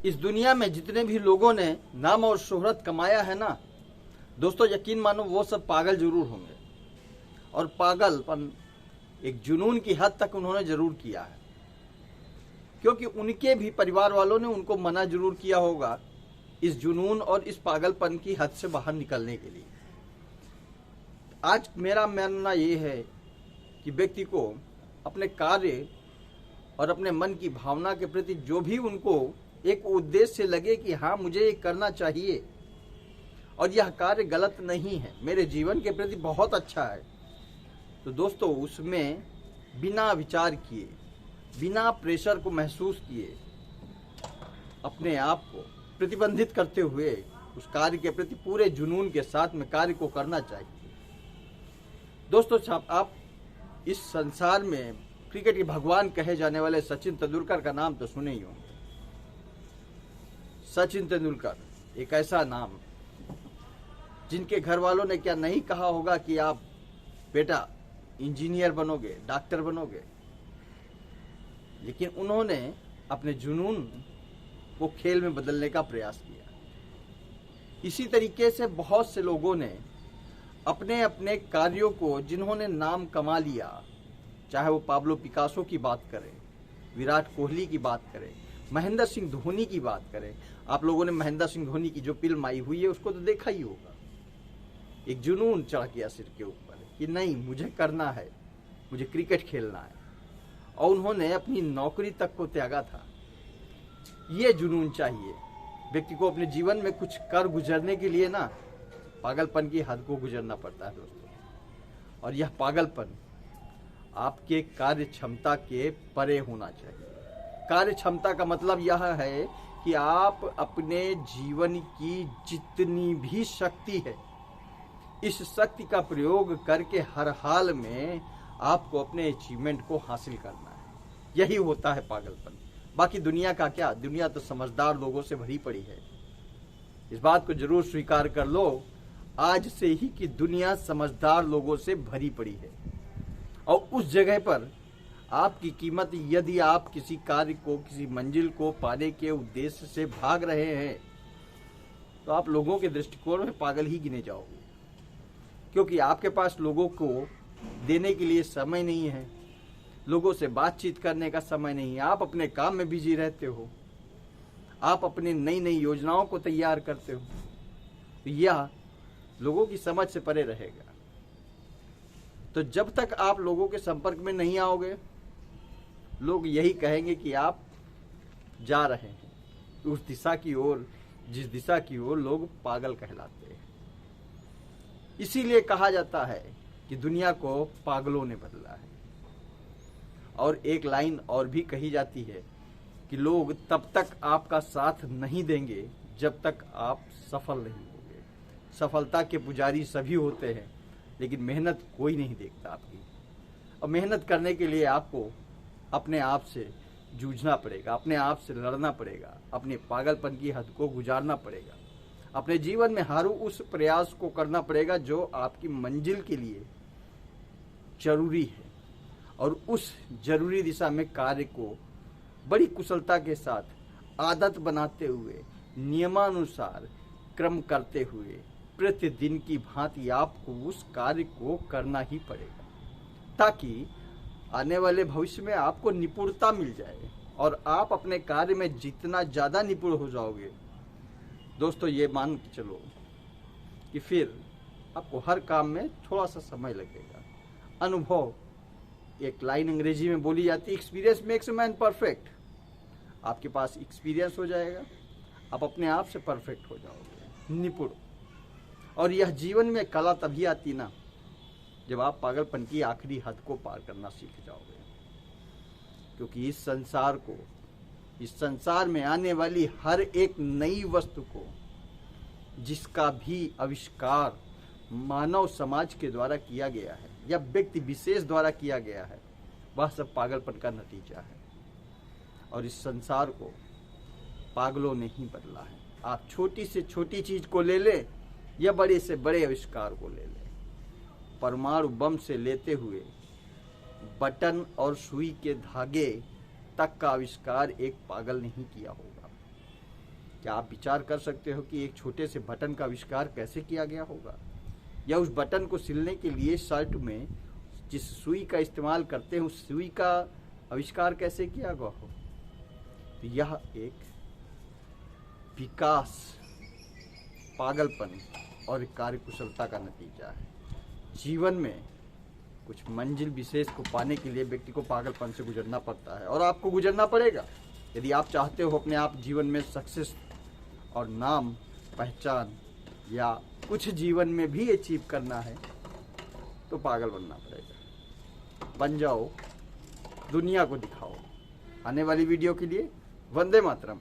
इस दुनिया में जितने भी लोगों ने नाम और शोहरत कमाया है ना दोस्तों, यकीन मानो वो सब पागल जरूर होंगे, और पागलपन एक जुनून की हद तक उन्होंने जरूर किया है, क्योंकि उनके भी परिवार वालों ने उनको मना जरूर किया होगा इस जुनून और इस पागलपन की हद से बाहर निकलने के लिए। आज मेरा मानना ये है कि व्यक्ति को अपने कार्य और अपने मन की भावना के प्रति जो भी उनको एक उद्देश्य लगे कि हाँ मुझे ये करना चाहिए और यह कार्य गलत नहीं है, मेरे जीवन के प्रति बहुत अच्छा है, तो दोस्तों उसमें बिना विचार किए, बिना प्रेशर को महसूस किए, अपने आप को प्रतिबंधित करते हुए उस कार्य के प्रति पूरे जुनून के साथ में कार्य को करना चाहिए। दोस्तों आप इस संसार में क्रिकेट के भगवान कहे जाने वाले सचिन तेंदुलकर का नाम तो सुने ही होंगे। सचिन तेंदुलकर एक ऐसा नाम जिनके घर वालों ने क्या नहीं कहा होगा कि आप बेटा इंजीनियर बनोगे, डॉक्टर बनोगे, लेकिन उन्होंने अपने जुनून को खेल में बदलने का प्रयास किया। इसी तरीके से बहुत से लोगों ने अपने अपने कार्यों को, जिन्होंने नाम कमा लिया, चाहे वो पाब्लो पिकासो की बात करें, विराट कोहली की बात करें, महेंद्र सिंह धोनी की बात करें। आप लोगों ने महेंद्र सिंह धोनी की जो फिल्म आई हुई है उसको तो देखा ही होगा। एक जुनून चढ़ गया सिर के ऊपर कि नहीं मुझे करना है, मुझे क्रिकेट खेलना है, और उन्होंने अपनी नौकरी तक को त्यागा था। ये जुनून चाहिए व्यक्ति को अपने जीवन में कुछ कर गुजरने के लिए ना, पागलपन की हद को गुजरना पड़ता है दोस्तों। और यह पागलपन आपके कार्य क्षमता के परे होना चाहिए। कार्य क्षमता का मतलब यह है कि आप अपने जीवन की जितनी भी शक्ति है, इस शक्ति का प्रयोग करके हर हाल में आपको अपने अचीवमेंट को हासिल करना है। यही होता है पागलपन। बाकी दुनिया का क्या, दुनिया तो समझदार लोगों से भरी पड़ी है। इस बात को जरूर स्वीकार कर लो आज से ही कि दुनिया समझदार लोगों से भरी पड़ी है, और उस जगह पर आपकी कीमत, यदि आप किसी कार्य को, किसी मंजिल को पाने के उद्देश्य से भाग रहे हैं, तो आप लोगों के दृष्टिकोण में पागल ही गिने जाओगे, क्योंकि आपके पास लोगों को देने के लिए समय नहीं है, लोगों से बातचीत करने का समय नहीं है, आप अपने काम में बिजी रहते हो, आप अपनी नई नई योजनाओं को तैयार करते हो, तो यह लोगों की समझ से परे रहेगा। तो जब तक आप लोगों के संपर्क में नहीं आओगे, लोग यही कहेंगे कि आप जा रहे हैं उस दिशा की ओर जिस दिशा की ओर लोग पागल कहलाते हैं। इसीलिए कहा जाता है कि दुनिया को पागलों ने बदला है। और एक लाइन और भी कही जाती है कि लोग तब तक आपका साथ नहीं देंगे जब तक आप सफल नहीं होंगे। सफलता के पुजारी सभी होते हैं, लेकिन मेहनत कोई नहीं देखता आपकी। और मेहनत करने के लिए आपको अपने आप से जूझना पड़ेगा, अपने आप से लड़ना पड़ेगा, अपने पागलपन की हद को गुजारना पड़ेगा, अपने जीवन में हर उस प्रयास को करना पड़ेगा जो आपकी मंजिल के लिए जरूरी है, और उस जरूरी दिशा में कार्य को बड़ी कुशलता के साथ आदत बनाते हुए, नियमानुसार क्रम करते हुए, प्रतिदिन की भांति आपको उस कार्य को करना ही पड़ेगा, ताकि आने वाले भविष्य में आपको निपुणता मिल जाए। और आप अपने कार्य में जितना ज़्यादा निपुण हो जाओगे दोस्तों, ये मान के चलो कि फिर आपको हर काम में थोड़ा सा समय लगेगा। अनुभव, एक लाइन अंग्रेजी में बोली जाती है, experience makes a man perfect. आपके पास एक्सपीरियंस हो जाएगा, आप अपने आप से परफेक्ट हो जाओगे, निपुण। और यह जीवन में कला तभी आती ना जब आप पागलपन की आखिरी हद को पार करना सीख जाओगे। क्योंकि इस संसार में आने वाली हर एक नई वस्तु को, जिसका भी आविष्कार मानव समाज के द्वारा किया गया है या व्यक्ति विशेष द्वारा किया गया है, वह सब पागलपन का नतीजा है। और इस संसार को पागलों ने ही बदला है। आप छोटी से छोटी चीज को ले लें या बड़े से बड़े आविष्कार को ले लें, परमाणु बम से लेते हुए बटन और सुई के धागे तक का आविष्कार एक पागल ने ही किया होगा। क्या आप विचार कर सकते हो कि एक छोटे से बटन का आविष्कार कैसे किया गया होगा, या उस बटन को सिलने के लिए शर्ट में जिस सुई का इस्तेमाल करते हैं उस सुई का आविष्कार कैसे किया गया हो। तो यह एक विकास, पागलपन और कार्यकुशलता का नतीजा है। जीवन में कुछ मंजिल विशेष को पाने के लिए व्यक्ति को पागलपन से गुजरना पड़ता है, और आपको गुजरना पड़ेगा यदि आप चाहते हो अपने आप जीवन में सक्सेस और नाम, पहचान या कुछ जीवन में भी अचीव करना है, तो पागल बनना पड़ेगा। बन जाओ, दुनिया को दिखाओ। आने वाली वीडियो के लिए वंदे मातरम।